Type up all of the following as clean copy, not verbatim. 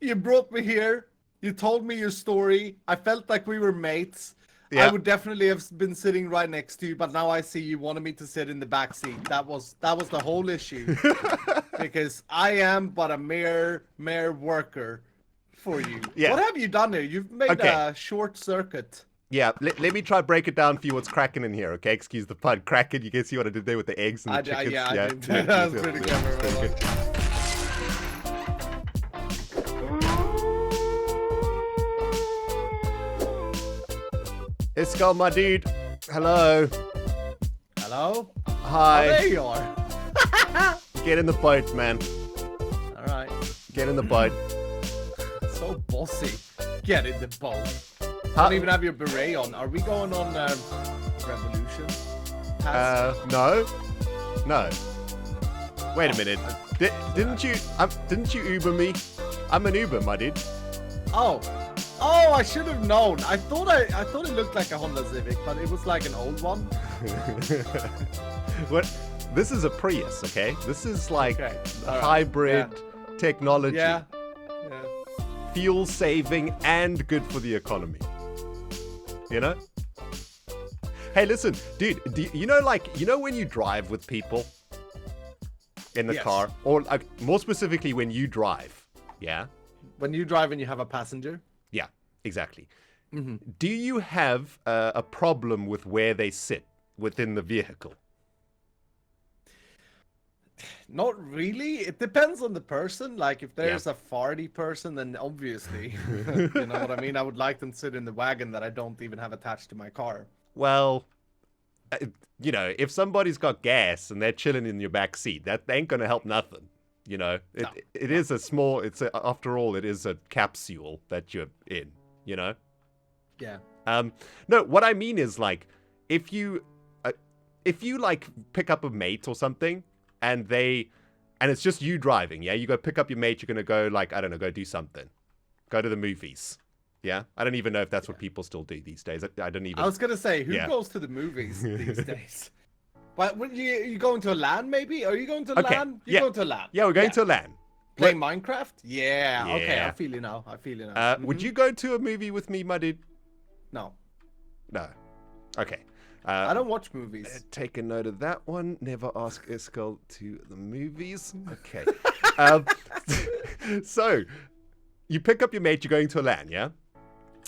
You brought me here. You told me your story. I felt like we were mates. Yeah. I would definitely have been sitting right next to you, but now I see you wanted me to sit in the back seat. That was the whole issue. Because I am but a mere worker for you. Yeah. What have you done here? You've made a short circuit. Yeah, let me try break it down for you what's cracking in here, okay? Excuse the pun. Cracking, you can see what I did there with the eggs and the chickens. I did. That was pretty clever. Iskall, my dude. Hello. Hello? Hi. Oh, there you are. Get in the boat, man. All right. Get in the boat. So bossy. Get in the boat. Don't even have your beret on. Are we going on Revolution? No. Wait a minute. Didn't you Uber me? I'm an Uber, my dude. Oh, I should have known. I thought it looked like a Honda Civic, but it was like an old one. What? This is a Prius, okay? This is like hybrid technology. Yeah. Fuel saving and good for the economy. You know? Hey, listen, dude, you know when you drive with people in the car, or more specifically when you drive, yeah? When you drive and you have a passenger? Yeah, exactly. Mm-hmm. Do you have a problem with where they sit within the vehicle? Not really. It depends on the person. Like, if there's a farty person, then obviously, you know what I mean? I would like them to sit in the wagon that I don't even have attached to my car. Well, you know, if somebody's got gas and they're chilling in your back seat, that ain't gonna help nothing. You know, it is a small. After all, it is a capsule that you're in. You know. Yeah. No, what I mean is like, if you like pick up a mate or something, and it's just you driving, yeah, you go pick up your mate, you're gonna go like, I don't know, go do something, go to the movies. Yeah, I don't even know if that's what people still do these days. I don't even. I was gonna say, who goes to the movies these days? But when you going to a LAN maybe? Are you going to LAN? You're going to LAN. Yeah, we're going to LAN. Playing Minecraft? Yeah. Okay, I feel you now. Would you go to a movie with me, my dude? No. No. Okay. I don't watch movies. Take a note of that one. Never ask Iskall to the movies. Okay. So, you pick up your mate, you're going to a LAN, yeah?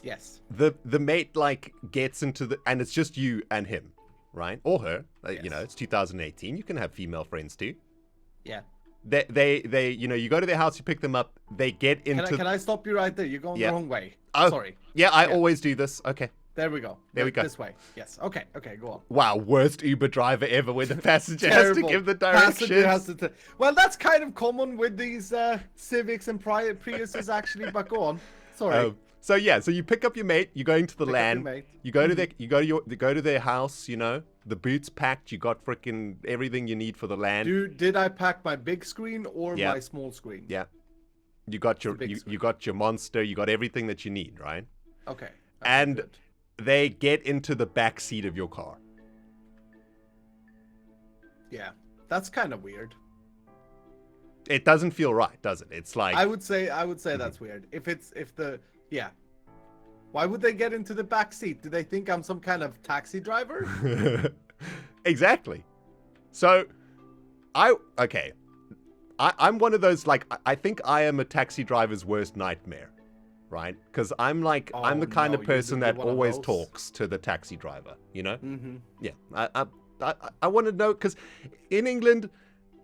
Yes. The mate, like, gets into and it's just you and him, right? Or her. Yes. You know, it's 2018. You can have female friends too. Yeah. They you know, you go to their house, you pick them up, they get into... Can I stop you right there? You're going the wrong way. Oh, sorry. Yeah, I always do this. Okay. There we go. There we go. This way. Yes. Okay, go on. Wow, worst Uber driver ever when the passenger has to give the directions. Well, that's kind of common with these Civics and Priuses, actually, but go on. Sorry. So you pick up your mate, you're going to the LAN, you go to their house, you know, the boots packed, you got freaking everything you need for the LAN. Dude, did I pack my big screen or my small screen? Yeah. You got your monster, you got everything that you need, right? Okay. And good. They get into the back seat of your car. Yeah. That's kind of weird. It doesn't feel right, does it? It's like I would say that's weird. Why would they get into the back seat? Do they think I'm some kind of taxi driver? Exactly. So, I'm one of those, like, I think I am a taxi driver's worst nightmare, right? Because I'm like, I'm the kind of person that always talks to the taxi driver, you know? Mm-hmm. Yeah. I want to know, because in England,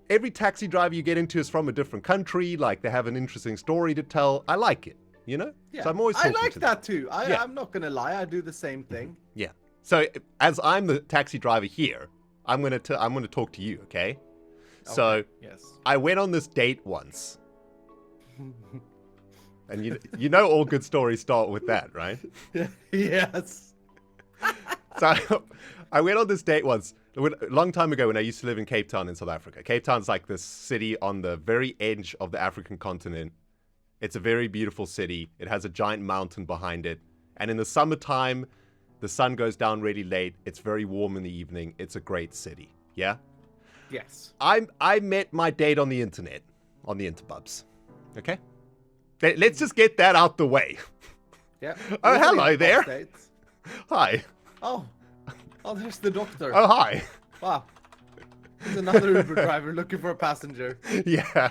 every taxi driver you get into is from a different country. Like, they have an interesting story to tell. I like it. You know? Yeah. So I'm always I talking like to that too. I'm not going to lie. I do the same thing. Yeah. So as I'm the taxi driver here, I'm going to talk to you, okay? So yes. I went on this date once. And you know all good stories start with that, right? Yes. So I went on this date once. A long time ago when I used to live in Cape Town in South Africa. Cape Town's like this city on the very edge of the African continent. It's a very beautiful city. It has a giant mountain behind it. And in the summertime, the sun goes down really late. It's very warm in the evening. It's a great city. Yeah? Yes. I met my date on the internet, on the interbubs. Okay? Let's just get that out the way. Yeah. Oh, hello Really there. updates. Hi. Oh, there's the doctor. Oh, hi. Wow. There's another Uber driver looking for a passenger. Yeah.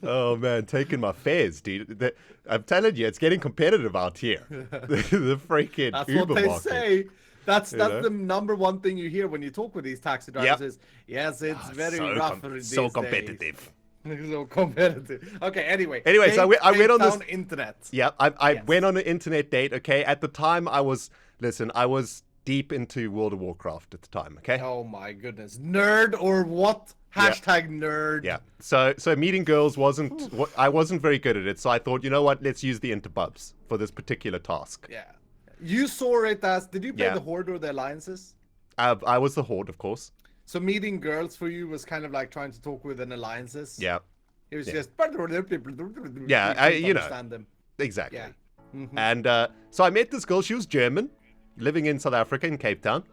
Oh, man, taking my fares, dude. I'm telling you, it's getting competitive out here. The freaking That's Uber what they market. say. That's know? the number one thing you hear when you talk with these taxi drivers Yep. is, yes, it's very so rough these so days." competitive. So competitive. Okay, anyway. Anyways, I went on this Cape Town internet. Yeah, I Yes. went on an internet date, okay? At the time, I was deep into World of Warcraft at the time, okay? Oh my goodness. Nerd or what? Hashtag nerd. Yeah. So meeting girls I wasn't very good at it, so I thought, you know what? Let's use the interbubs for this particular task. Yeah. You saw it as, did you play Yeah. the Horde or the Alliances? I was the Horde, of course. So meeting girls for you was kind of like trying to talk with an Alliances? Yeah, It was Yeah. just... Yeah, you know. understand them. exactly. Yeah. Mhm. And so I met this girl. She was German, living in South Africa, in Cape Town.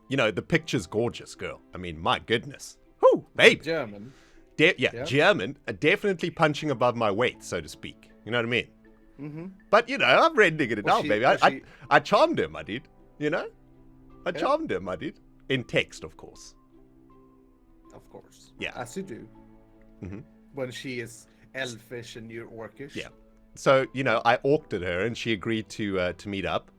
You know, the picture's gorgeous, girl. I mean, my goodness. Whoo, babe. German. Yeah, German. Definitely punching above my weight, so to speak. You know what I mean? Mm-hmm. But, you know, I'm rending it Was out, she- baby. was she- I charmed him, I did. You know? I Yeah. charmed him, I did. In text, of course. Of course. Yeah. As you do. Mhm. When she is elfish and you're orcish. Yeah. So, you know, I orked at her and she agreed to meet up.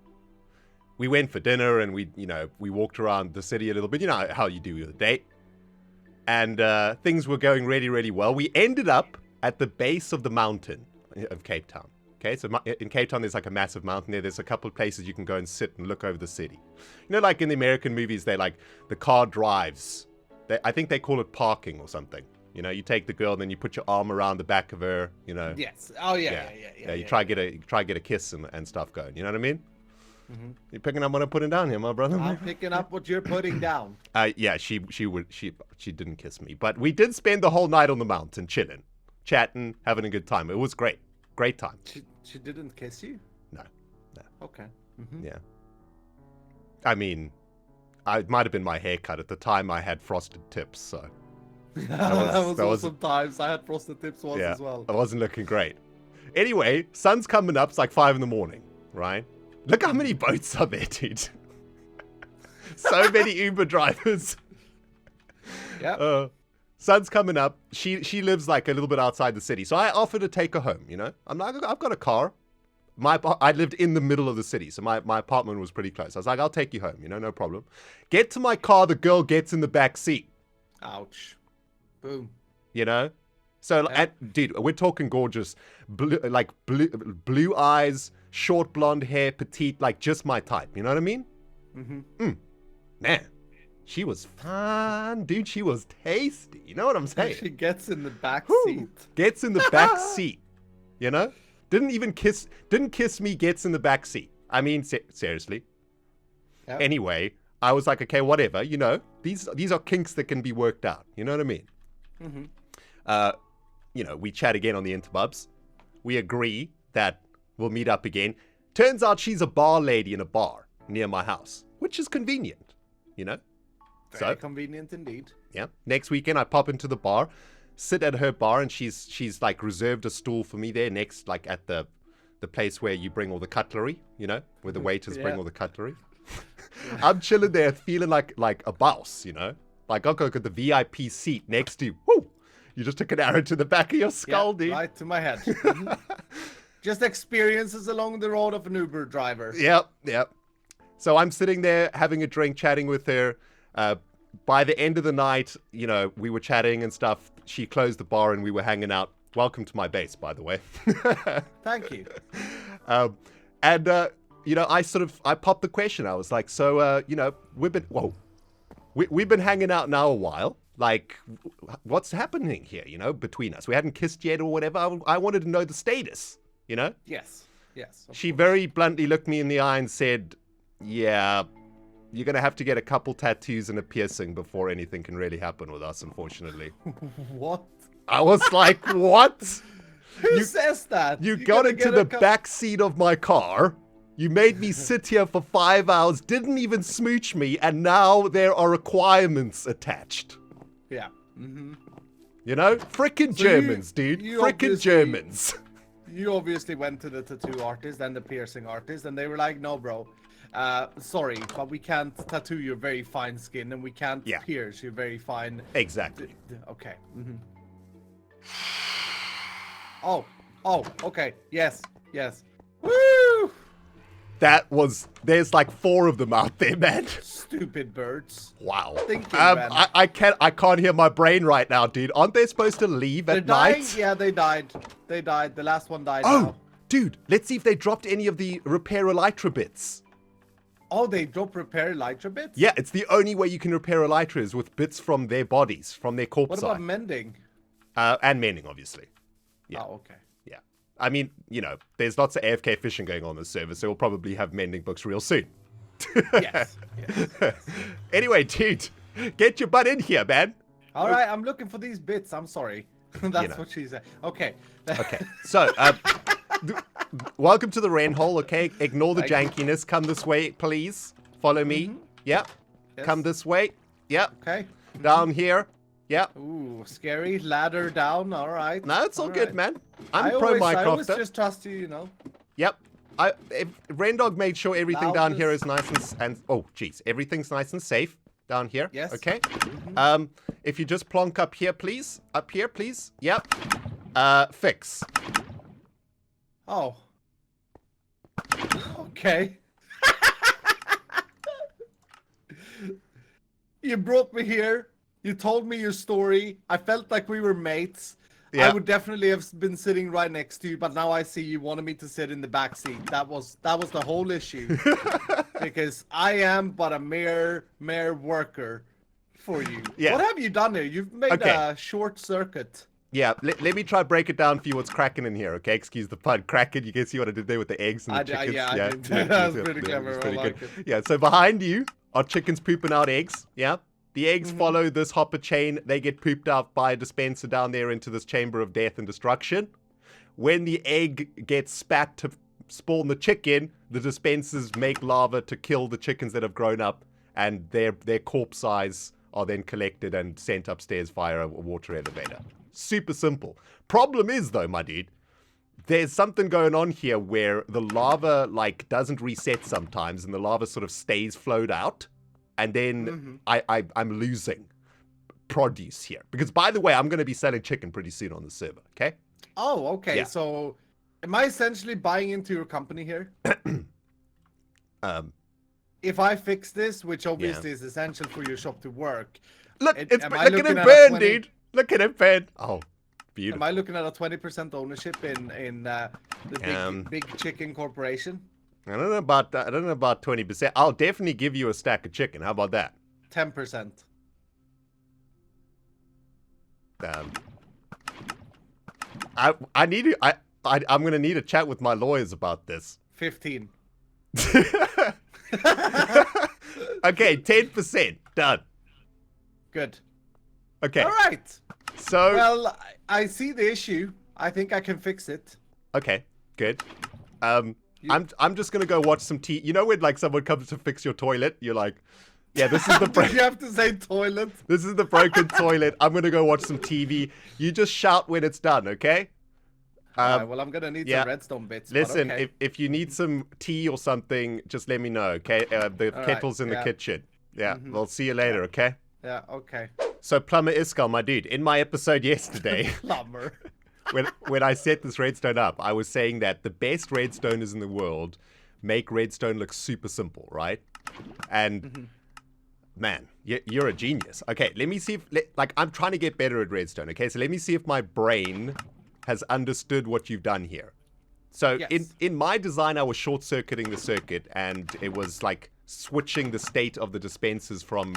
We went for dinner and we walked around the city a little bit. You know how you do with a date. And things were going really, really well. We ended up at the base of the mountain of Cape Town. Okay, so in Cape Town, there's like a massive mountain there. There's a couple of places you can go and sit and look over the city. You know, like in the American movies, they like the car drives. I think they call it parking or something. You know, you take the girl and then you put your arm around the back of her. You know. Yes. Oh yeah. You try to get a kiss and stuff going. You know what I mean? Mm-hmm. You picking up what I'm putting down here, my brother? I'm picking up what you're putting down. Yeah, she didn't kiss me, but we did spend the whole night on the mountain, chilling, chatting, having a good time. It was great time. She didn't kiss you? No. Okay. Mm-hmm. Yeah. I mean, it might have been my haircut at the time. I had frosted tips, so that was sometimes I had frosted tips once yeah, as well. I wasn't looking great. Anyway, sun's coming up. It's like 5 a.m, right? Look how many boats are there, dude. So many Uber drivers. Yeah. Sun's coming up. She lives like a little bit outside the city, so I offered to take her home. You know, I'm like, I've got a car. I lived in the middle of the city, so my apartment was pretty close. I was like, I'll take you home. You know, no problem. Get to my car. The girl gets in the back seat. Ouch. Boom. You know, so Yeah. dude, we're talking gorgeous, blue eyes, short blonde hair, petite, like just my type. You know what I mean? Mm-hmm. Man, she was fine, dude. She was tasty. You know what I'm saying? She gets in the back Whew. seat. Gets in the back seat. You know? Didn't kiss me, gets in the back seat. I mean, seriously. Yep. Anyway, I was like, okay, whatever. You know, these are kinks that can be worked out. You know what I mean? Mm-hmm. You know, we chat again on the interbubs. We agree that we'll meet up again. Turns out she's a bar lady in a bar near my house, which is convenient, you know? Very convenient indeed. Yeah. Next weekend, I pop into the bar, sit at her bar, and she's like reserved a stool for me there next, like at the place where you bring all the cutlery, you know, where the waiters bring Yeah. all the cutlery. I'm chilling there feeling like a boss, you know? Like, I'll go get the VIP seat next to you. Woo! You just took an arrow to the back of your skull, Yeah, dude. right to my head. Mhm. Just experiences along the road of an Uber driver. Yep. So I'm sitting there having a drink, chatting with her. By the end of the night, you know, we were chatting and stuff. She closed the bar and we were hanging out. Welcome to my base, by the way. Thank you. You know, I popped the question. I was like, so, you know, we've been hanging out now a while. Like, what's happening here, you know, between us? We hadn't kissed yet or whatever. I wanted to know the status, you know? Yes. Of She course. very bluntly looked me in the eye and said, yeah, you're going to have to get a couple tattoos and a piercing before anything can really happen with us, unfortunately. What? I was like, what? Who says that? You You're got gonna into get the back seat of my car. You made me sit here for 5 hours, didn't even smooch me, and now there are requirements attached. Yeah. Mm-hmm. You know? Frickin' So Germans, dude. you Frickin' obviously- Germans. You obviously went to the tattoo artist and the piercing artist, and they were like, "No, bro, sorry, but we can't tattoo your very fine skin, and we can't Yeah. pierce your very fine." Exactly. Okay. Oh, okay. Yes. Woo! There's like 4 of them out there, man. Stupid birds. Wow. Thinking, man. I can't hear my brain right now, dude. Aren't they supposed to leave They're at dying? night? Yeah, they died. The last one died Oh, now. dude, let's see if they dropped any of the repair elytra bits. Oh, they drop repair elytra bits? Yeah, it's the only way you can repair elytra is with bits from their bodies, from their corpse. What about mending? And mending, obviously. Yeah. Oh, okay. Yeah. I mean, you know, there's lots of AFK fishing going on this server, so we'll probably have mending books real soon. Yes. Anyway, dude, get your butt in here, man. All right, I'm looking for these bits. I'm sorry. That's know. what she said. Okay. Okay, so, welcome to the Ren hole, okay? Ignore the Thank you. jankiness. Come this way, please. Follow me. Yep. Yes. Come this way. Yep. Okay. Down here. Yep. Ooh, scary. Ladder down. All right. No, it's all good, right. man. I'm I a pro always Minecrafter. just trust you, you know. Yep. ReNDoG made sure everything down here is nice and oh, jeez, everything's nice and safe down here. Yes. Okay. If you just plonk up here, please. Up here, please. Yep. Fix. Oh. Okay. You brought me here. You told me your story. I felt like we were mates. Yeah. I would definitely have been sitting right next to you, but now I see you wanted me to sit in the back seat. That was the whole issue. Because I am but a mere worker for you. Yeah. What have you done here? You've made Okay. a short circuit. Yeah, let me try break it down for you what's cracking in here, okay? Excuse the pun. Cracking, you can see what I did there with the eggs and the chickens. I did. That was pretty clever. It's pretty I good. like it. Yeah, so behind you are chickens pooping out eggs, yeah? The eggs follow this hopper chain. They get pooped out by a dispenser down there into this chamber of death and destruction. When the egg gets spat to spawn the chicken, the dispensers make lava to kill the chickens that have grown up, and their corpse eyes are then collected and sent upstairs via a water elevator. Super simple. Problem is, though, my dude, there's something going on here where the lava, like, doesn't reset sometimes, and the lava sort of stays flowed out. And then I'm losing produce here. Because, by the way, I'm going to be selling chicken pretty soon on the server, okay? Oh, okay. Yeah. So, am I essentially buying into your company here? If I fix this, which obviously is essential for your shop to work. Look, am look I at looking it at a burn, 20 dude. Look at it burn. Oh, Am beautiful. I looking at a 20% ownership in the big chicken corporation? I don't know about 20%. I'll definitely give you a stack of chicken. How about that? 10%. I need to. I'm going to need a chat with my lawyers about this. 15. Okay, 10%. Done. Good. Okay. All right. So. Well, I see the issue. I think I can fix it. Okay. Good. I'm just gonna go watch some TV. You know when like someone comes to fix your toilet, you're like, yeah, this is the Did you have to say toilet? this is the broken toilet. I'm gonna go watch some TV. You just shout when it's done, okay? Alright, well, I'm gonna need yeah. some redstone bits. Listen, but okay. if you need some tea or something, just let me know, okay? The All kettle's right, in the yeah. kitchen. Yeah, we'll see you later, okay? Yeah. Okay. So Plumber Iskall, my dude, in my episode yesterday, Plumber. when I set this redstone up, I was saying that the best redstoners in the world make redstone look super simple, right? And man, you're a genius. Okay, let me see if I'm trying to get better at redstone. Okay, so let me see if my brain has understood what you've done here. So Yes. in my design, I was short-circuiting the circuit, and it was like switching the state of the dispensers from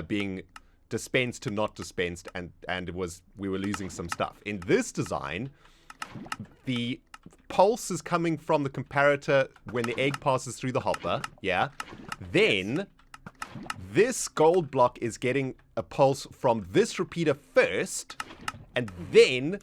being dispensed to not dispensed, and we were losing some stuff. In this design, the pulse is coming from the comparator when the egg passes through the hopper, yeah? Then this gold block is getting a pulse from this repeater first, and then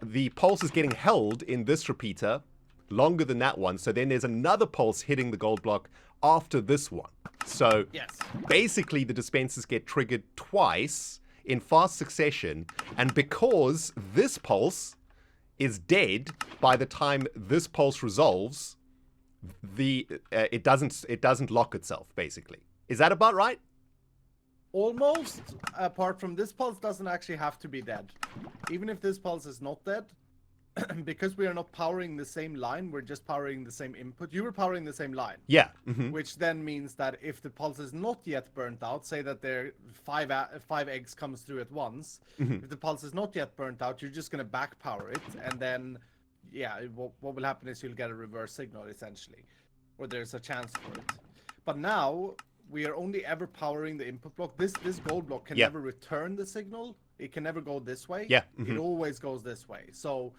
the pulse is getting held in this repeater longer than that one, so then there's another pulse hitting the gold block after this one. So Yes. basically the dispensers get triggered twice in fast succession, and because this pulse is dead by the time this pulse resolves, it doesn't lock itself, basically. Is that about right? Almost, apart from this pulse doesn't actually have to be dead. Even if this pulse is not dead, because we are not powering the same line, we're just powering the same input. You were powering the same line. Yeah. Which then means that if the pulse is not yet burnt out, say that there five eggs comes through at once, if the pulse is not yet burnt out, you're just going to back power it, and then, yeah, what will happen is you'll get a reverse signal, essentially, or there's a chance for it. But now, we are only ever powering the input block. This gold block can never return the signal. It can never go this way. Yeah. It always goes this way. So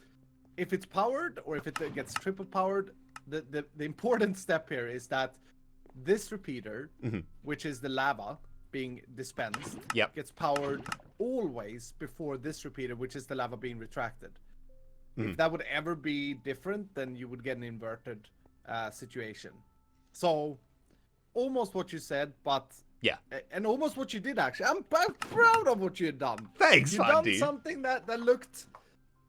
if it's powered or if it gets triple powered, the important step here is that this repeater, which is the lava being dispensed, gets powered always before this repeater, which is the lava being retracted. If that would ever be different, then you would get an inverted situation. So almost what you said, but and almost what you did actually. I'm proud of what you had done. Thanks, You've done something that looked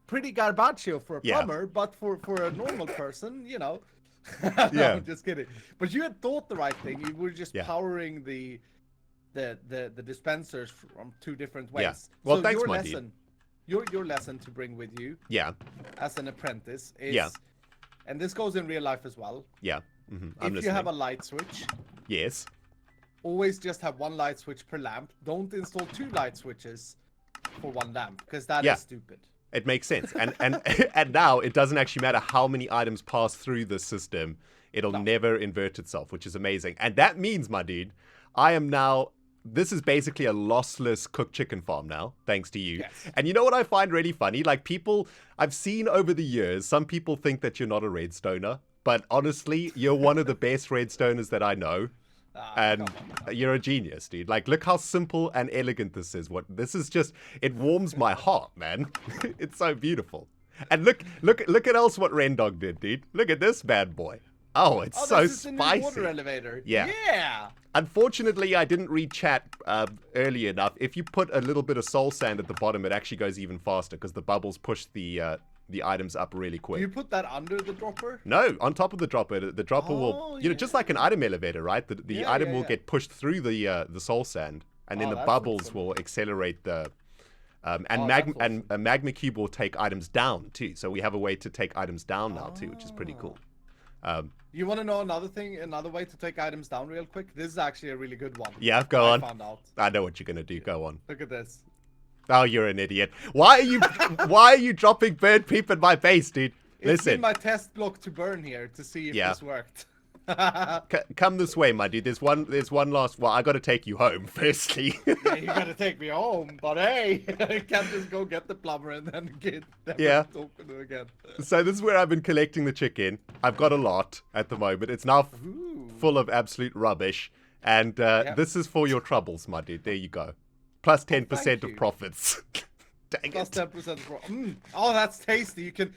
pretty garbaggio for a plumber, but for a normal person, you know. No, I'm just kidding. But you had thought the right thing. You were just powering the dispensers from two different ways. Yeah. Well, so thanks, your my lesson, your lesson to bring with you, as an apprentice is, and this goes in real life as well. Yeah. If you have a light switch, yes, always just have one light switch per lamp. Don't install two light switches for one lamp, because that is stupid. It makes sense. And now it doesn't actually matter how many items pass through the system. It'll never invert itself, which is amazing. And that means, my dude, this is basically a lossless cooked chicken farm now, thanks to you. Yes. And you know what I find really funny? Like, I've seen over the years, some people think that you're not a redstoner, but honestly, you're one of the best redstoners that I know. And you're a genius, dude. Like, look how simple and elegant this is. This is just, it warms my heart, man. It's so beautiful. And look at else what ReNDoG did, dude. Look at this bad boy. Oh, it's so this is spicy. the new water elevator. Yeah. Unfortunately, I didn't read chat early enough. If you put a little bit of soul sand at the bottom, it actually goes even faster because the bubbles push the items up really quick. Do you put that under the dropper? No, on top of the dropper. The dropper will, just like an item elevator, right? The item will get pushed through the soul sand, and then the bubbles will accelerate the. And magma cube will take items down too. So we have a way to take items down now too, which is pretty cool. You want to know another way to take items down real quick? This is actually a really good one. Yeah, go on. I found out. I know what you're gonna do. Go on. Look at this. Oh, you're an idiot. Why are you dropping bird poop in my base, dude? It's Listen. in my test block to burn here to see if this worked. Come this way, my dude. There's one last. Well, I got to take you home firstly. Yeah, you gotta take me home, but hey, I can't just go get the plumber and then talking to again. So this is where I've been collecting the chicken. I've got a lot at the moment. It's now full of absolute rubbish, and this is for your troubles, my dude. There you go. Plus 10% of profits. Dang Plus it. 10% of profits. Oh, that's tasty. You can.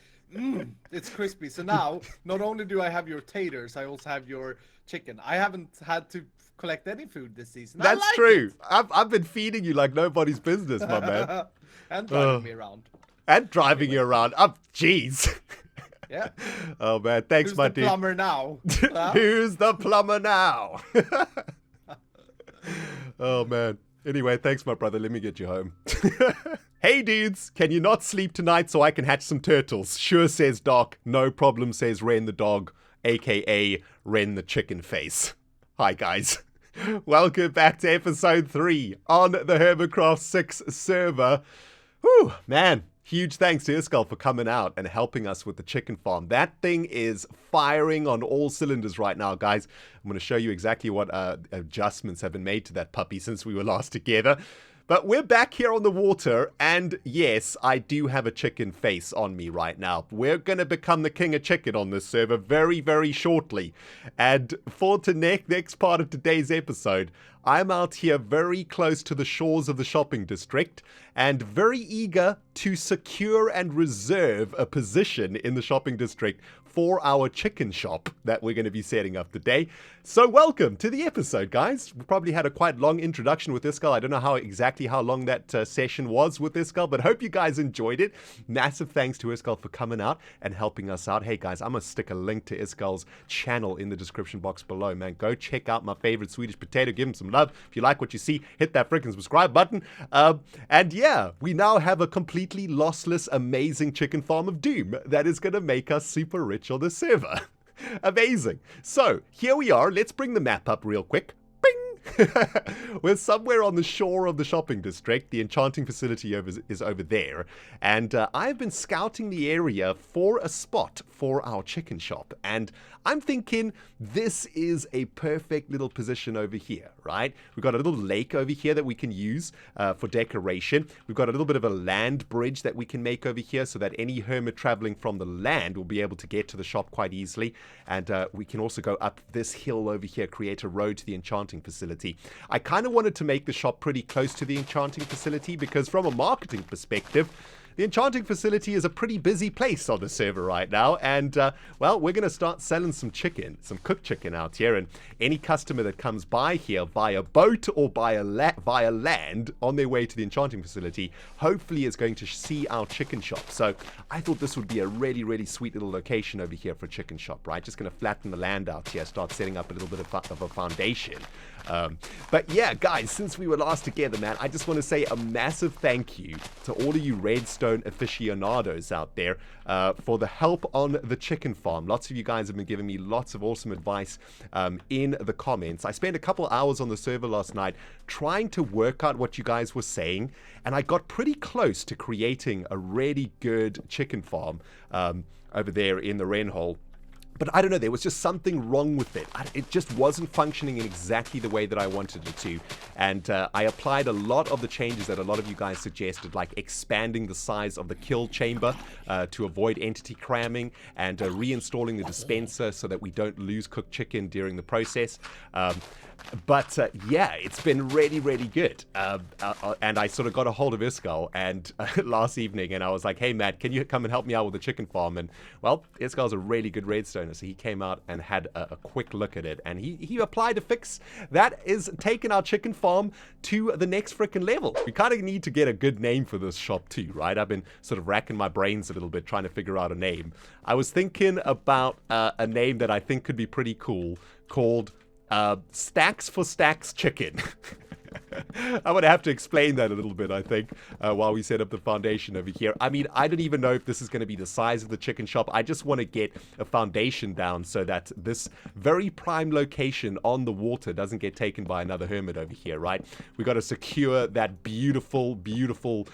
It's crispy. So now, not only do I have your taters, I also have your chicken. I haven't had to collect any food this season. That's true. I've been feeding you like nobody's business, my man. And driving me around. And driving you around. Jeez. Yeah. Oh man, thanks, my dude. Who's the plumber now? Who's the plumber now? Oh man. Anyway, thanks, my brother. Let me get you home. Hey, dudes. Can you not sleep tonight so I can hatch some turtles? Sure, says Doc. No problem, says Ren the dog, a.k.a. Ren the chicken face. Hi, guys. Welcome back to episode 3 on the Hermitcraft 6 server. Whew, man. Huge thanks to Iskall for coming out and helping us with the chicken farm. That thing is firing on all cylinders right now, guys. I'm going to show you exactly what adjustments have been made to that puppy since we were last together. But we're back here on the water, and yes, I do have a chicken face on me right now. We're going to become the king of chicken on this server very, very shortly. And for the next part of today's episode, I'm out here very close to the shores of the shopping district and very eager to secure and reserve a position in the shopping district for our chicken shop that we're going to be setting up today. So welcome to the episode, guys. We probably had a quite long introduction with Iskall. I don't know exactly how long that session was with Iskall, but hope you guys enjoyed it. Massive thanks to Iskall for coming out and helping us out. Hey guys, I'm going to stick a link to Iskall's channel in the description box below, man. Go check out my favorite Swedish potato. Give him some love. If you like what you see, hit that freaking subscribe button. And yeah, we now have a completely lossless, amazing chicken farm of doom that is going to make us super rich on the server. Amazing. So here we are. Let's bring the map up real quick. Bing! We're somewhere on the shore of the shopping district. The enchanting facility is over there. And I've been scouting the area for a spot for our chicken shop. And I'm thinking this is a perfect little position over here, right? We've got a little lake over here that we can use for decoration. We've got a little bit of a land bridge that we can make over here so that any hermit traveling from the land will be able to get to the shop quite easily. And we can also go up this hill over here, create a road to the enchanting facility. I kind of wanted to make the shop pretty close to the enchanting facility because from a marketing perspective, the enchanting facility is a pretty busy place on the server right now, and, well, we're going to start selling some chicken, some cooked chicken out here, and any customer that comes by here via boat or via land on their way to the enchanting facility, hopefully is going to see our chicken shop. So I thought this would be a really, really sweet little location over here for a chicken shop, right? Just going to flatten the land out here, start setting up a little bit of a foundation. But yeah, guys, since we were last together, man, I just want to say a massive thank you to all of you Redstone aficionados out there for the help on the chicken farm. Lots of you guys have been giving me lots of awesome advice in the comments. I spent a couple hours on the server last night trying to work out what you guys were saying, and I got pretty close to creating a really good chicken farm over there in the wren hole. But I don't know, there was just something wrong with it. It just wasn't functioning in exactly the way that I wanted it to. And I applied a lot of the changes that a lot of you guys suggested, like expanding the size of the kill chamber to avoid entity cramming, and reinstalling the dispenser so that we don't lose cooked chicken during the process. But yeah, it's been really, really good. And I sort of got a hold of Iskall and last evening, and I was like, hey, Matt, can you come and help me out with the chicken farm? And, well, Iskall's a really good redstoner, so he came out and had a quick look at it. And he applied a fix that is taking our chicken farm to the next freaking level. We kind of need to get a good name for this shop too, right? I've been sort of racking my brains a little bit trying to figure out a name. I was thinking about a name that I think could be pretty cool called Stacks for Stacks Chicken. I'm going to have to explain that a little bit, I think, while we set up the foundation over here. I mean, I don't even know if this is going to be the size of the chicken shop. I just want to get a foundation down so that this very prime location on the water doesn't get taken by another hermit over here, right? We got to secure that beautiful, beautiful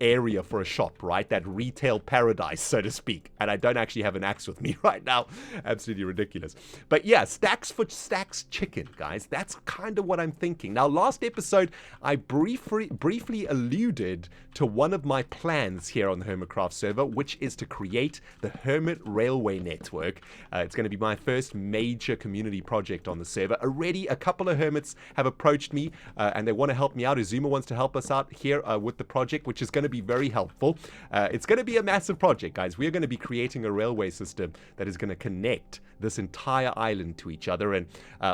area for a shop, right? That retail paradise, so to speak. And I don't actually have an axe with me right now. Absolutely ridiculous. But yeah, Stacks for Stacks Chicken, guys. That's kind of what I'm thinking. Now, last episode, I briefly alluded to one of my plans here on the Hermitcraft server, which is to create the Hermit Railway Network. It's going to be my first major community project on the server. Already, a couple of hermits have approached me, and they want to help me out. Azuma wants to help us out here with the project, which is going to be very helpful. It's going to be a massive project, guys. We are going to be creating a railway system that is going to connect this entire island to each other. And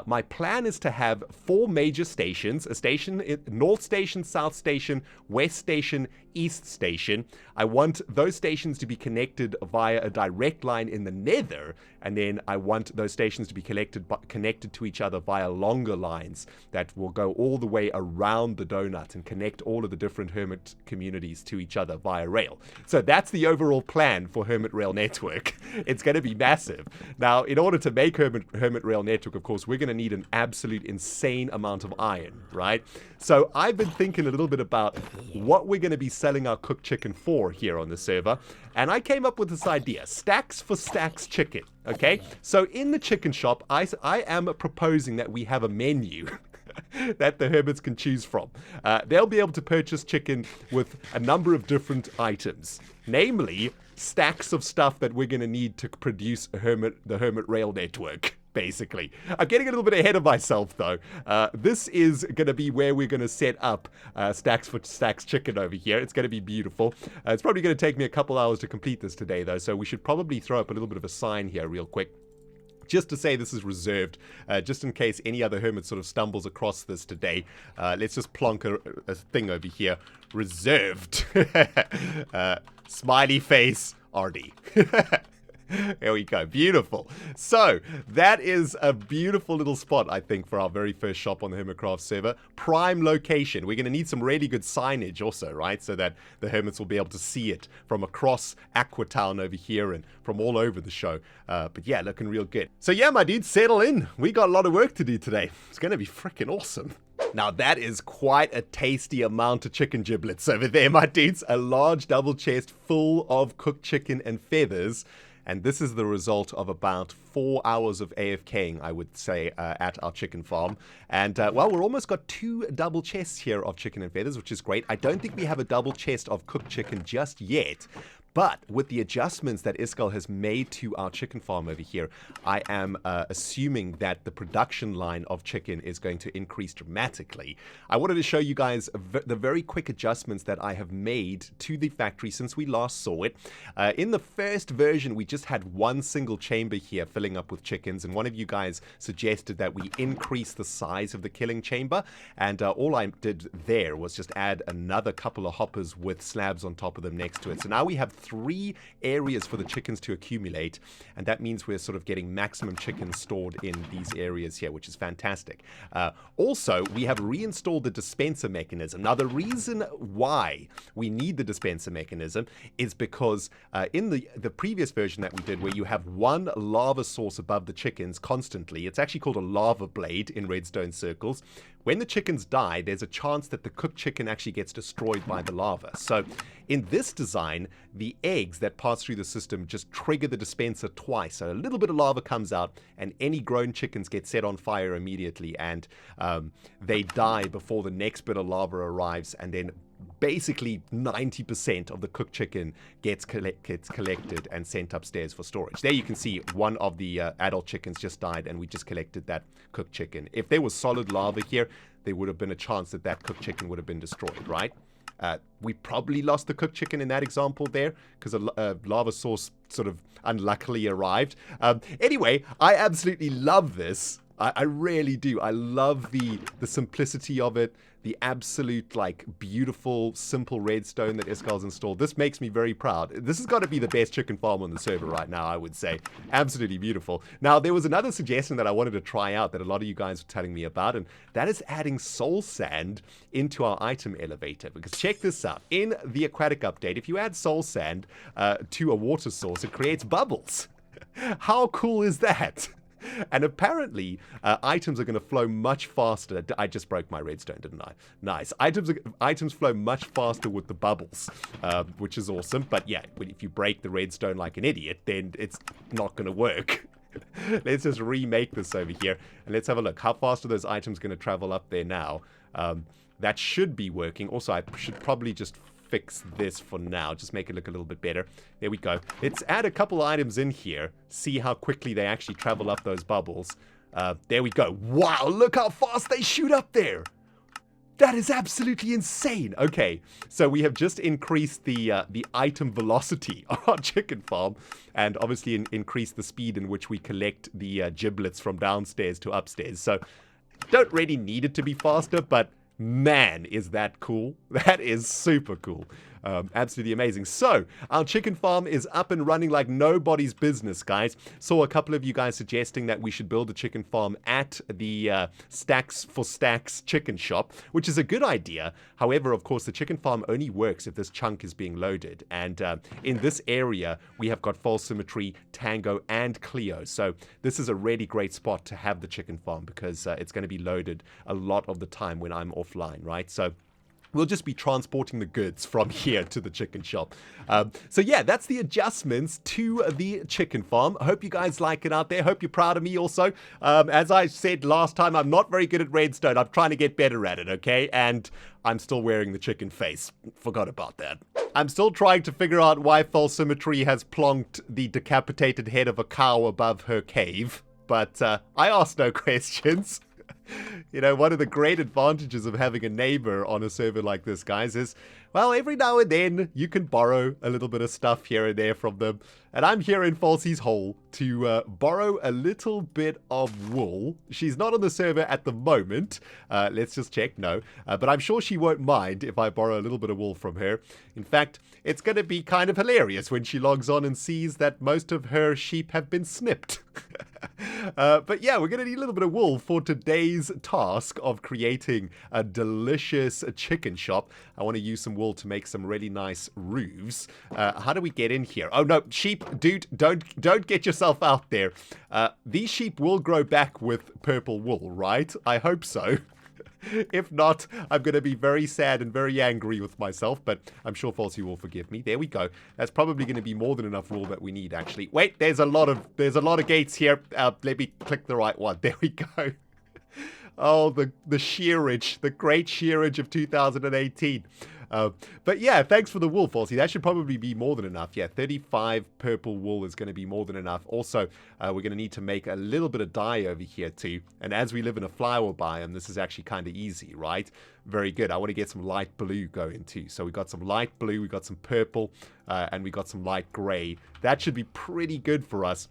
my plan is to have 4 major stations, a station, North Station, South Station, West Station, East Station. I want those stations to be connected via a direct line in the nether, and then I want those stations to be connected to each other via longer lines that will go all the way around the donut and connect all of the different hermit communities to each other via rail. So that's the overall plan for Hermit Rail Network. It's going to be massive. Now, in order to make Hermit Rail Network, of course, we're going to need an absolute insane amount of iron, right? So I've been thinking a little bit about what we're going to be selling our cooked chicken for here on the server, and I came up with this idea: Stacks for Stacks Chicken. Okay, so in the chicken shop, I am proposing that we have a menu that the hermits can choose from. They'll be able to purchase chicken with a number of different items, namely stacks of stuff that we're going to need to produce the Hermit Rail Network. basically. I'm getting a little bit ahead of myself, though. This is going to be where we're going to set up Stacks for Stacks Chicken over here. It's going to be beautiful. It's probably going to take me a couple hours to complete this today, though, so we should probably throw up a little bit of a sign here real quick, just to say this is reserved, just in case any other hermit sort of stumbles across this today. Let's just plonk a thing over here. Reserved. Smiley face, RD. There we go. Beautiful. So, that is a beautiful little spot, I think, for our very first shop on the Hermitcraft server. Prime location. We're going to need some really good signage also, right? So that the hermits will be able to see it from across Aquatown over here and from all over the show. But yeah, looking real good. So yeah, my dudes, settle in. We got a lot of work to do today. It's going to be freaking awesome. Now that is quite a tasty amount of chicken giblets over there, my dudes. A large double chest full of cooked chicken and feathers. And this is the result of about 4 hours of AFKing, I would say, at our chicken farm. And, well, we're almost got 2 double chests here of chicken and feathers, which is great. I don't think we have a double chest of cooked chicken just yet. But with the adjustments that Iskall has made to our chicken farm over here, I am assuming that the production line of chicken is going to increase dramatically. I wanted to show you guys the very quick adjustments that I have made to the factory since we last saw it. In the first version, we just had one single chamber here filling up with chickens, and one of you guys suggested that we increase the size of the killing chamber, and all I did there was just add another couple of hoppers with slabs on top of them next to it. So now we have 3 areas for the chickens to accumulate, and that means we're sort of getting maximum chickens stored in these areas here, which is fantastic. Also, we have reinstalled the dispenser mechanism. Now, the reason why we need the dispenser mechanism is because in the previous version that we did, where you have one lava source above the chickens constantly, it's actually called a lava blade in redstone circles. When the chickens die, there's a chance that the cooked chicken actually gets destroyed by the lava. So in this design, the eggs that pass through the system just trigger the dispenser twice. So a little bit of lava comes out, and any grown chickens get set on fire immediately, and they die before the next bit of lava arrives, and then basically 90% of the cooked chicken gets collected and sent upstairs for storage. There you can see one of the adult chickens just died, and we just collected that cooked chicken. If there was solid lava here, there would have been a chance that that cooked chicken would have been destroyed, right? We probably lost the cooked chicken in that example there, because a lava source sort of unluckily arrived. Anyway, I absolutely love this. I really do. I love the simplicity of it, the absolute, like, beautiful, simple redstone that Iskall's installed. This makes me very proud. This has got to be the best chicken farm on the server right now, I would say. Absolutely beautiful. Now, there was another suggestion that I wanted to try out that a lot of you guys were telling me about, and that is adding soul sand into our item elevator. Because check this out. In the aquatic update, if you add soul sand to a water source, it creates bubbles. How cool is that? And apparently, items are going to flow much faster. I just broke my redstone, didn't I? Nice. Items flow much faster with the bubbles, which is awesome. But yeah, if you break the redstone like an idiot, then it's not going to work. Let's just remake this over here, and let's have a look. How fast are those items going to travel up there now? That should be working. Also, I should probably just fix this for now. Just make it look a little bit better. There we go. Let's add a couple items in here. See how quickly they actually travel up those bubbles. There we go. Wow, look how fast they shoot up there. That is absolutely insane. Okay, so we have just increased the item velocity on our chicken farm, and obviously increased the speed in which we collect the giblets from downstairs to upstairs. So don't really need it to be faster, but man, is that cool. That is super cool. Absolutely amazing. So, our chicken farm is up and running like nobody's business, guys. Saw a couple of you guys suggesting that we should build a chicken farm at the Stacks for Stacks chicken shop, which is a good idea. However, of course, the chicken farm only works if this chunk is being loaded. And in this area, we have got False Symmetry, Tango, and Cleo. So, this is a really great spot to have the chicken farm, because it's going to be loaded a lot of the time when I'm offline, right? So, we'll just be transporting the goods from here to the chicken shop. So yeah, that's the adjustments to the chicken farm. I hope you guys like it out there. Hope you're proud of me also. As I said last time, I'm not very good at redstone. I'm trying to get better at it, okay? And I'm still wearing the chicken face. Forgot about that. I'm still trying to figure out why False Symmetry has plonked the decapitated head of a cow above her cave. but I asked no questions. You know, one of the great advantages of having a neighbor on a server like this, guys, is, well, every now and then you can borrow a little bit of stuff here and there from them. And I'm here in Falsey's hole to borrow a little bit of wool. She's not on the server at the moment. Let's just check. No. But I'm sure she won't mind if I borrow a little bit of wool from her. In fact, it's going to be kind of hilarious when she logs on and sees that most of her sheep have been snipped. But yeah, we're going to need a little bit of wool for today's task of creating a delicious chicken shop. I want to use some wool to make some really nice roofs. How do we get in here? Oh no, sheep, dude, don't get yourself out there. These sheep will grow back with purple wool, right? I hope so. If not, I'm going to be very sad and very angry with myself, but I'm sure Falsey will forgive me. There we go. That's probably going to be more than enough wool that we need, actually. Wait, there's a lot of gates here. Let me click the right one. There we go. Oh, the shearage, the great shearage of 2018. But yeah, thanks for the wool, Falsey. That should probably be more than enough. Yeah, 35 purple wool is going to be more than enough. Also, we're going to need to make a little bit of dye over here too. And as we live in a flower biome, this is actually kind of easy, right? Very good. I want to get some light blue going too. So we got some light blue, we got some purple, and we got some light gray. That should be pretty good for us.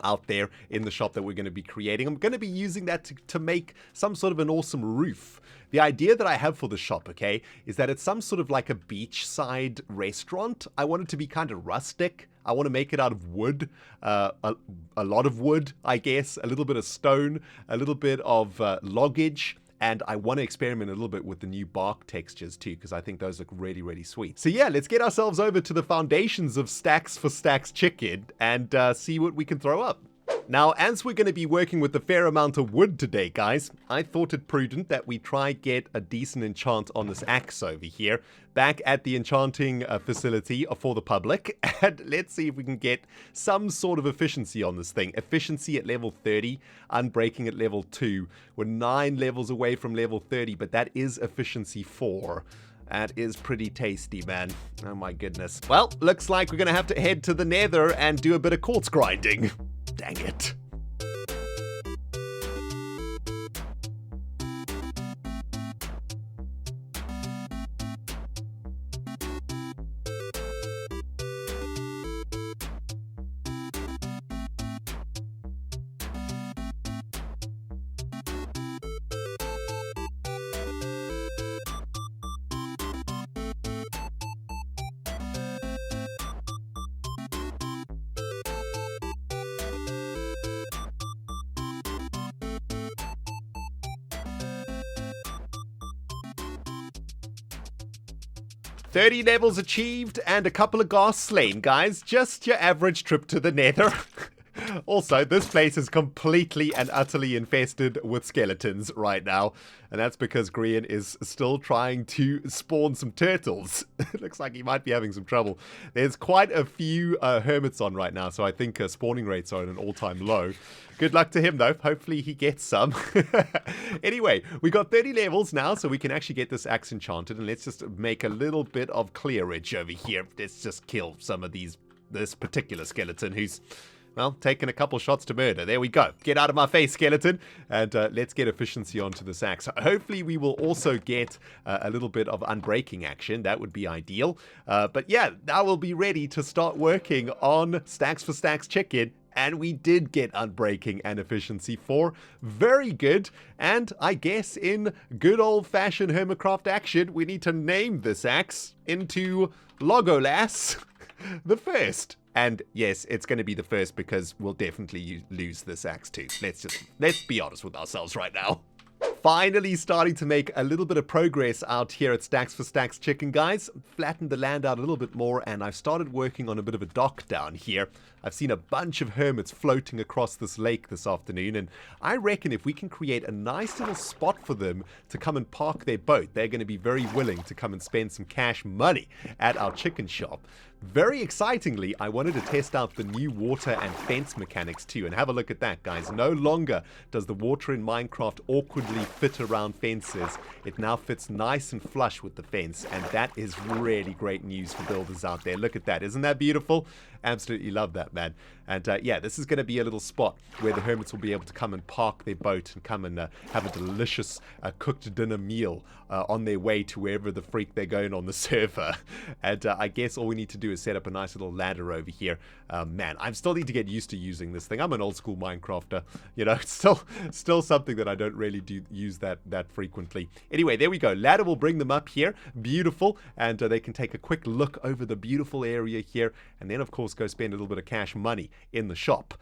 Out there in the shop that we're going to be creating. I'm going to be using that to make some sort of an awesome roof. The idea that I have for the shop, okay, is that it's some sort of like a beachside restaurant. I want it to be kind of rustic. I want to make it out of wood, a lot of wood, I guess, a little bit of stone, a little bit of loggage. And I want to experiment a little bit with the new bark textures too, because I think those look really, really sweet. So yeah, let's get ourselves over to the foundations of Stacks for Stacks Chicken and see what we can throw up. Now, as we're going to be working with a fair amount of wood today, guys, I thought it prudent that we try get a decent enchant on this axe over here, back at the enchanting facility for the public, and let's see if we can get some sort of efficiency on this thing. Efficiency at level 30, unbreaking at level 2. We're 9 levels away from level 30, but that is efficiency 4. That is pretty tasty, man. Oh my goodness. Well, looks like we're going to have to head to the nether and do a bit of quartz grinding. Dang it. 30 levels achieved and a couple of ghasts slain, guys. Just your average trip to the nether. Also, this place is completely and utterly infested with skeletons right now. And that's because Grian is still trying to spawn some turtles. It looks like he might be having some trouble. There's quite a few hermits on right now, so I think spawning rates are at an all-time low. Good luck to him, though. Hopefully he gets some. Anyway, we got 30 levels now, so we can actually get this axe enchanted. And let's just make a little bit of clearage over here. Let's just kill some of this particular skeleton who's... well, taking a couple shots to murder. There we go. Get out of my face, skeleton. And let's get efficiency onto this axe. Hopefully, we will also get a little bit of unbreaking action. That would be ideal. But yeah, now we'll be ready to start working on Stacks for Stacks Chicken. And we did get unbreaking and efficiency 4. Very good. And I guess in good old-fashioned Hermitcraft action, we need to name this axe into Logolas the First. And yes, it's going to be the first because we'll definitely lose this axe too. Let's be honest with ourselves right now. Finally starting to make a little bit of progress out here at Stacks for Stacks Chicken, guys. Flattened the land out a little bit more, and I've started working on a bit of a dock down here. I've seen a bunch of hermits floating across this lake this afternoon, and I reckon if we can create a nice little spot for them to come and park their boat, they're going to be very willing to come and spend some cash money at our chicken shop. Very excitingly, I wanted to test out the new water and fence mechanics too, and have a look at that, guys. No longer does the water in Minecraft awkwardly fit around fences. It now fits nice and flush with the fence, and that is really great news for builders out there. Look at that. Isn't that beautiful? Absolutely love that, man. And yeah, this is going to be a little spot where the hermits will be able to come and park their boat and come and have a delicious cooked dinner meal on their way to wherever the freak they're going on the server. And I guess all we need to do is set up a nice little ladder over here. Man, I still need to get used to using this thing. I'm an old school Minecrafter. You know, it's still something that I don't really use that frequently. Anyway, there we go. Ladder will bring them up here. Beautiful. And they can take a quick look over the beautiful area here. And then, of course, go spend a little bit of cash money in the shop,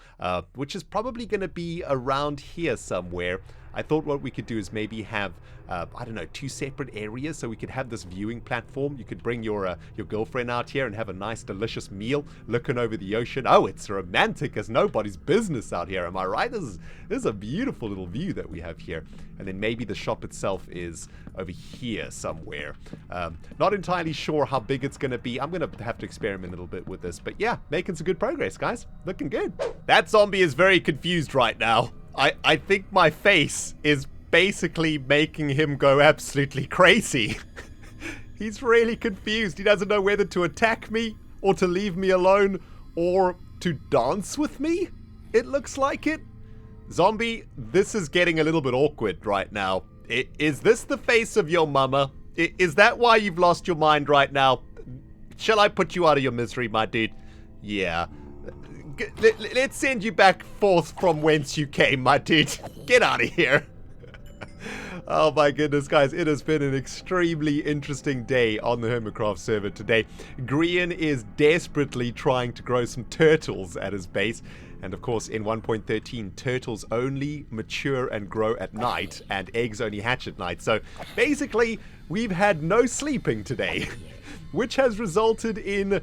which is probably going to be around here somewhere. I thought what we could do is maybe have, I don't know, 2 separate areas so we could have this viewing platform. You could bring your girlfriend out here and have a nice, delicious meal looking over the ocean. Oh, it's romantic as nobody's business out here. Am I right? This is a beautiful little view that we have here. And then maybe the shop itself is over here somewhere. Not entirely sure how big it's going to be. I'm going to have to experiment a little bit with this. But yeah, making some good progress, guys. Looking good. That zombie is very confused right now. I think my face is basically making him go absolutely crazy. He's really confused. He doesn't know whether to attack me or to leave me alone or to dance with me. It looks like it. Zombie, this is getting a little bit awkward right now. Is this the face of your mama? Is that why you've lost your mind right now? Shall I put you out of your misery, my dude? Yeah. Let's send you back forth from whence you came, my dude. Get out of here. Oh my goodness, guys. It has been an extremely interesting day on the Hermitcraft server today. Grian is desperately trying to grow some turtles at his base. And of course, in 1.13, turtles only mature and grow at night, and eggs only hatch at night. So basically, we've had no sleeping today, which has resulted in,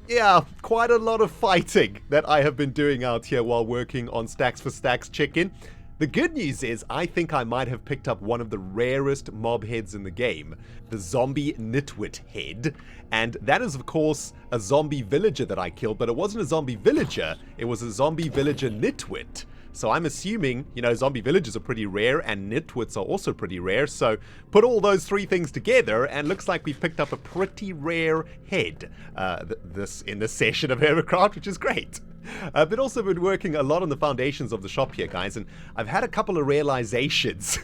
yeah, quite a lot of fighting that I have been doing out here while working on Stacks for Stacks chicken. The good news is I think I might have picked up one of the rarest mob heads in the game, the zombie nitwit head. And that is, of course, a zombie villager that I killed, but it wasn't a zombie villager, it was a zombie villager nitwit. So I'm assuming, you know, zombie villagers are pretty rare and nitwits are also pretty rare. So put all those 3 things together and looks like we picked up a pretty rare head in this session of Hermitcraft, which is great. I've also been working a lot on the foundations of the shop here, guys, and I've had a couple of realizations.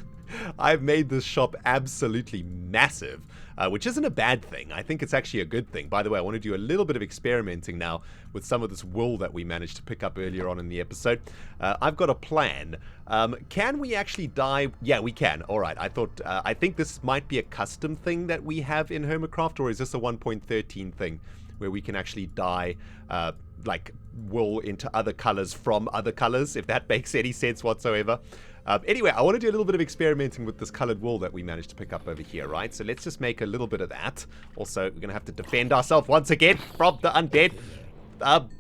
I've made this shop absolutely massive, which isn't a bad thing. I think it's actually a good thing. By the way, I want to do a little bit of experimenting now with some of this wool that we managed to pick up earlier on in the episode. I've got a plan. Can we actually dye? Yeah, we can. All right. I think this might be a custom thing that we have in Hermitcraft, or is this a 1.13 thing where we can actually dye like wool into other colors from other colors, if that makes any sense whatsoever. Anyway, I want to do a little bit of experimenting with this colored wool that we managed to pick up over here, right? So let's just make a little bit of that. Also, we're going to have to defend ourselves once again from the undead.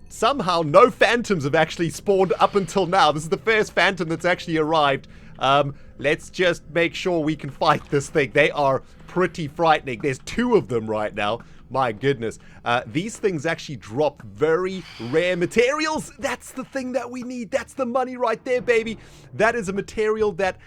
Somehow, no phantoms have actually spawned up until now. This is the first phantom that's actually arrived. Let's just make sure we can fight this thing. They are pretty frightening. There's 2 of them right now. My goodness. These things actually drop very rare materials. That's the thing that we need. That's the money right there, baby. That is a material that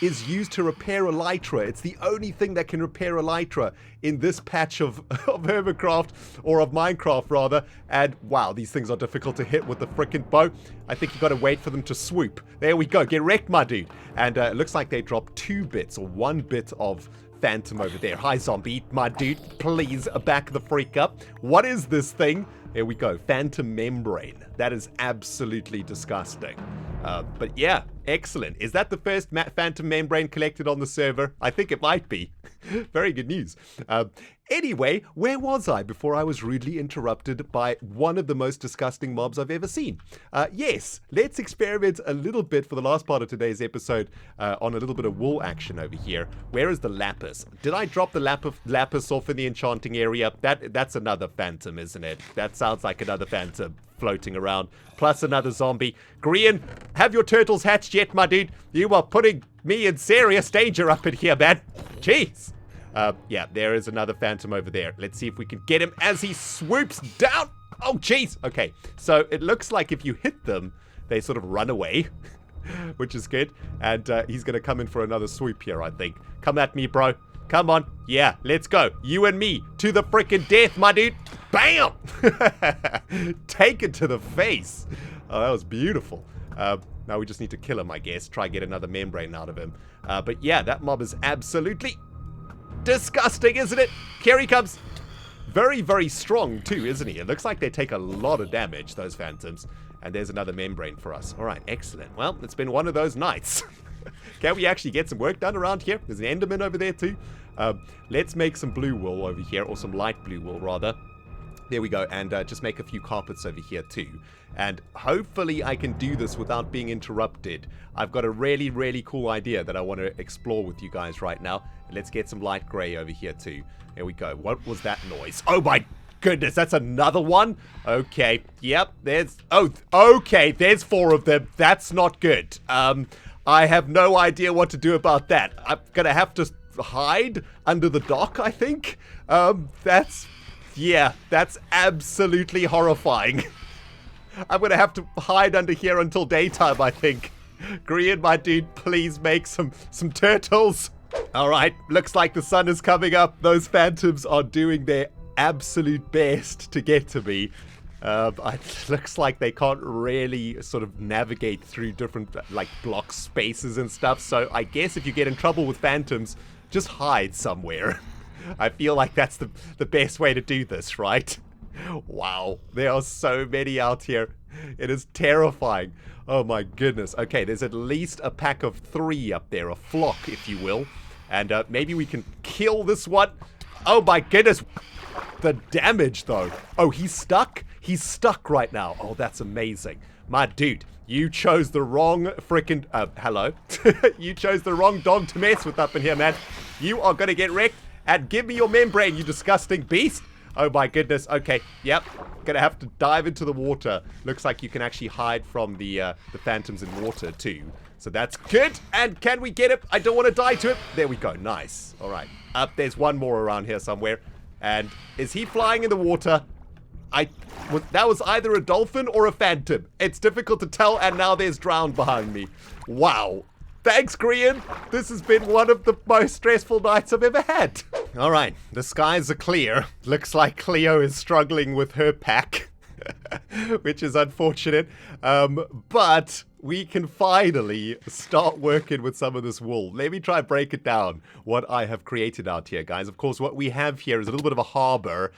is used to repair elytra. It's the only thing that can repair elytra in this patch of Hermitcraft, or of Minecraft rather. And wow, these things are difficult to hit with the frickin' bow. I think you got to wait for them to swoop. There we go. Get wrecked, my dude. And it looks like they drop 2 bits or 1 bit of phantom over there. Hi, zombie, my dude. Please back the freak up. What is this thing? There we go. Phantom membrane. That is absolutely disgusting. But yeah, excellent. Is that the first phantom membrane collected on the server? I think it might be. Very good news. Anyway, where was I before I was rudely interrupted by one of the most disgusting mobs I've ever seen? Yes, let's experiment a little bit for the last part of today's episode on a little bit of wool action over here. Where is the lapis? Did I drop the lapis off in the enchanting area? That's another phantom, isn't it? That sounds like another phantom floating around, plus another zombie. Grian, have your turtles hatched yet, my dude? You are putting me in serious danger up in here, man. Jeez. Yeah, there is another phantom over there. Let's see if we can get him as he swoops down. Oh, jeez. Okay, so it looks like if you hit them, they sort of run away, which is good. And he's going to come in for another swoop here, I think. Come at me, bro. Come on. Yeah, let's go. You and me to the freaking death, my dude. Bam! Take it to the face. Oh, that was beautiful. Now we just need to kill him, I guess. Try and get another membrane out of him. But yeah, that mob is absolutely disgusting, isn't it? Here he comes. Very, very strong too, isn't he? It looks like they take a lot of damage, those phantoms. And there's another membrane for us. All right, excellent. Well, it's been one of those nights. Can we actually get some work done around here? There's an enderman over there too. Let's make some blue wool over here, or some light blue wool rather. There we go, and just make a few carpets over here too. And hopefully I can do this without being interrupted. I've got a really, really cool idea that I want to explore with you guys right now. And let's get some light grey over here too. There we go. What was that noise? Oh my goodness, that's another one? Okay, yep, there's... Oh, okay, there's 4 of them. That's not good. I have no idea what to do about that. I'm gonna have to hide under the dock, I think. Yeah, that's absolutely horrifying. I'm gonna have to hide under here until daytime, I think. Green, my dude, please make some turtles. Alright, looks like the sun is coming up. Those phantoms are doing their absolute best to get to me. It looks like they can't really sort of navigate through different like block spaces and stuff. So I guess if you get in trouble with phantoms, just hide somewhere. I feel like that's the best way to do this, right? Wow, there are so many out here. It is terrifying. Oh my goodness. Okay, there's at least a pack of 3 up there, a flock, if you will. And maybe we can kill this one. Oh my goodness. The damage, though. Oh, he's stuck? He's stuck right now. Oh, that's amazing. My dude, you chose the wrong freaking... hello? You chose the wrong dog to mess with up in here, man. You are going to get wrecked. And give me your membrane, you disgusting beast. Oh my goodness. Okay, yep. Gonna have to dive into the water. Looks like you can actually hide from the phantoms in water too. So that's good. And can we get it? I don't want to die to it. There we go. Nice. All right. There's one more around here somewhere. And is he flying in the water? That was either a dolphin or a phantom. It's difficult to tell, and now there's drowned behind me. Wow. Thanks, Grian. This has been one of the most stressful nights I've ever had. All right, the skies are clear. Looks like Cleo is struggling with her pack, which is unfortunate. But we can finally start working with some of this wool. Let me try and break it down, what I have created out here, guys. Of course, what we have here is a little bit of a harbor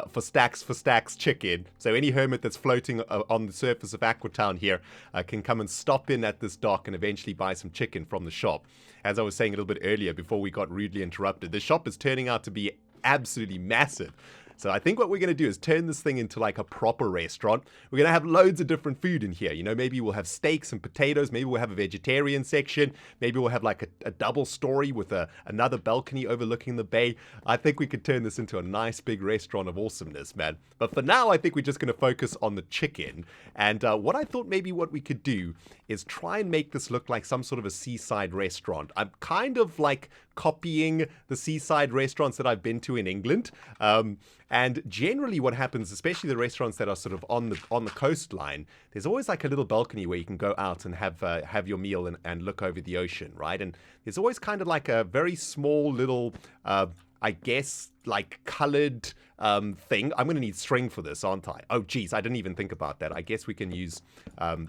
for Stacks chicken. So any hermit that's floating on the surface of Aquatown here can come and stop in at this dock and eventually buy some chicken from the shop. As I was saying a little bit earlier before we got rudely interrupted, the shop is turning out to be absolutely massive. So I think what we're going to do is turn this thing into like a proper restaurant. We're going to have loads of different food in here. You know, maybe we'll have steaks and potatoes. Maybe we'll have a vegetarian section. Maybe we'll have like a double story with another balcony overlooking the bay. I think we could turn this into a nice big restaurant of awesomeness, man. But for now, I think we're just going to focus on the chicken. And what I thought maybe what we could do is try and make this look like some sort of a seaside restaurant. I'm kind of like copying the seaside restaurants that I've been to in England. And generally what happens, especially the restaurants that are sort of on the coastline, there's always like a little balcony where you can go out and have your meal and look over the ocean, right? And there's always kind of like a very small little, I guess, like colored thing. I'm going to need string for this, aren't I? Oh, geez, I didn't even think about that. I guess we can use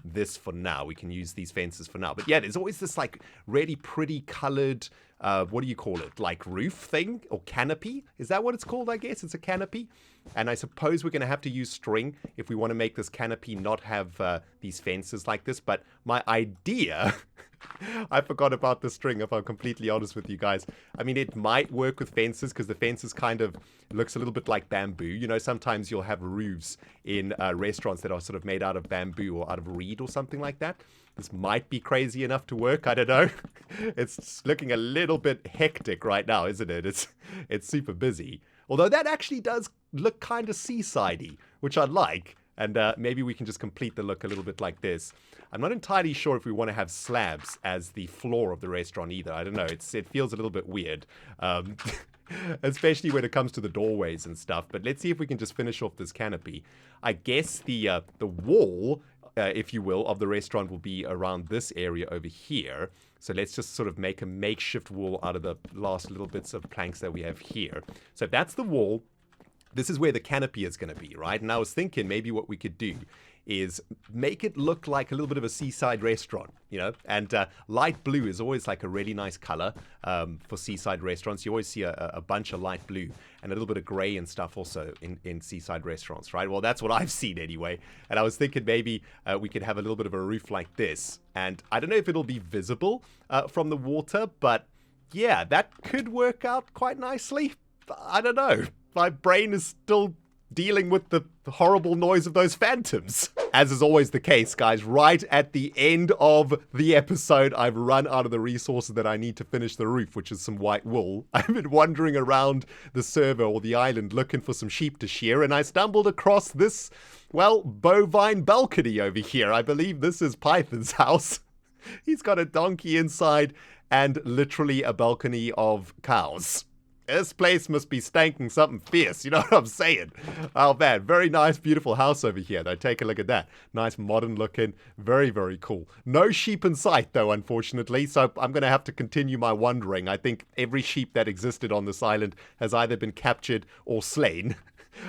this for now. We can use these fences for now. But yeah, there's always this like really pretty colored, what do you call it? Like roof thing or canopy? Is that what it's called? I guess it's a canopy. And I suppose we're going to have to use string if we want to make this canopy not have these fences like this. But my idea... I forgot about the string, if I'm completely honest with you guys. I mean, it might work with fences because the fences kind of looks a little bit like bamboo. You know, sometimes you'll have roofs in restaurants that are sort of made out of bamboo or out of reed or something like that. This might be crazy enough to work. I don't know. It's looking a little bit hectic right now, isn't it? It's super busy. Although that actually does look kind of seasidey, which I like. And maybe we can just complete the look a little bit like this. I'm not entirely sure if we want to have slabs as the floor of the restaurant either. I don't know. It feels a little bit weird, especially when it comes to the doorways and stuff. But let's see if we can just finish off this canopy. I guess the wall, if you will, of the restaurant will be around this area over here. So let's just sort of make a makeshift wall out of the last little bits of planks that we have here. So if that's the wall, this is where the canopy is going to be, right? And I was thinking maybe what we could do is make it look like a little bit of a seaside restaurant, you know, and light blue is always like a really nice color for seaside restaurants. You always see a bunch of light blue and a little bit of gray and stuff also in seaside restaurants, right? Well, that's what I've seen anyway. And I was thinking maybe we could have a little bit of a roof like this. And I don't know if it'll be visible from the water, but yeah, that could work out quite nicely. I don't know. My brain is still dealing with the horrible noise of those phantoms. As is always the case, guys, right at the end of the episode, I've run out of the resources that I need to finish the roof, which is some white wool. I've been wandering around the server or the island looking for some sheep to shear, and I stumbled across this, well, bovine balcony over here. I believe this is Python's house. He's got a donkey inside and literally a balcony of cows. This place must be stanking something fierce, you know what I'm saying? Oh man, very nice, beautiful house over here though. Take a look at that. Nice, modern looking, very, very cool. No sheep in sight though, unfortunately, so I'm going to have to continue my wandering. I think every sheep that existed on this island has either been captured or slain.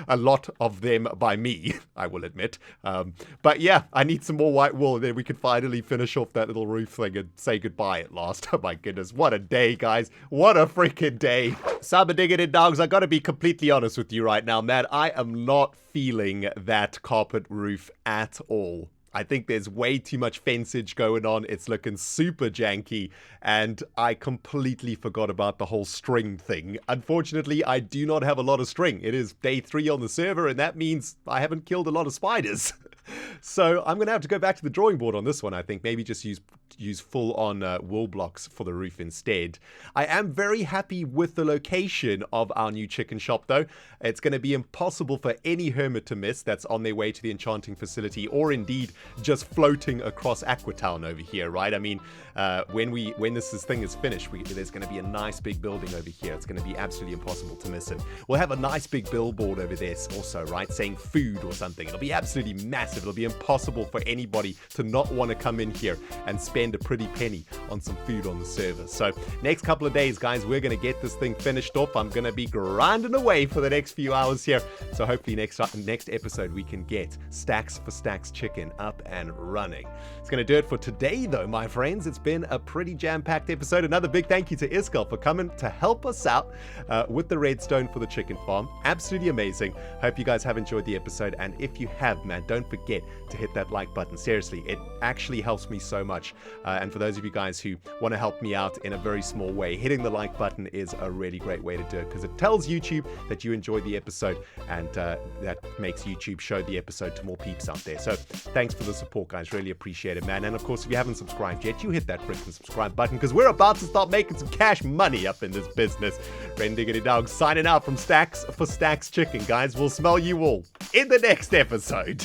A lot of them by me, I will admit. But yeah, I need some more white wool, and then we can finally finish off that little roof thing and say goodbye at last. Oh my goodness, what a day, guys. What a freaking day. Cyberdiggity dogs, I gotta be completely honest with you right now, man. I am not feeling that carpet roof at all. I think there's way too much fencage going on. It's looking super janky, and I completely forgot about the whole string thing. Unfortunately, I do not have a lot of string. It is day 3 on the server, and that means I haven't killed a lot of spiders. So I'm going to have to go back to the drawing board on this one, I think. Maybe just use full-on wool blocks for the roof instead. I am very happy with the location of our new chicken shop, though. It's going to be impossible for any hermit to miss that's on their way to the enchanting facility, or indeed just floating across Aquatown over here, right? I mean, when this thing is finished, there's going to be a nice big building over here. It's going to be absolutely impossible to miss it. We'll have a nice big billboard over there also, right? Saying food or something. It'll be absolutely massive. It'll be impossible for anybody to not want to come in here and spend a pretty penny on some food on the server. So next couple of days, guys, we're going to get this thing finished off. I'm going to be grinding away for the next few hours here. So hopefully next episode we can get Stacks for Stacks Chicken up and running. It's going to do it for today, though, my friends. It's been a pretty jam-packed episode. Another big thank you to Iskall for coming to help us out with the redstone for the chicken farm. Absolutely amazing. Hope you guys have enjoyed the episode, and if you have, man, don't forget to hit that like button. Seriously, it actually helps me so much. And for those of you guys who want to help me out in a very small way, hitting the like button is a really great way to do it, because it tells YouTube that you enjoyed the episode, and that makes YouTube show the episode to more peeps out there. So thanks for the support, guys. Really appreciate it, man. And of course, if you haven't subscribed yet, you hit that freaking subscribe button, because we're about to start making some cash money up in this business. ReNDoG signing out from Stacks for Stacks Chicken, guys. We'll smell you all in the next episode.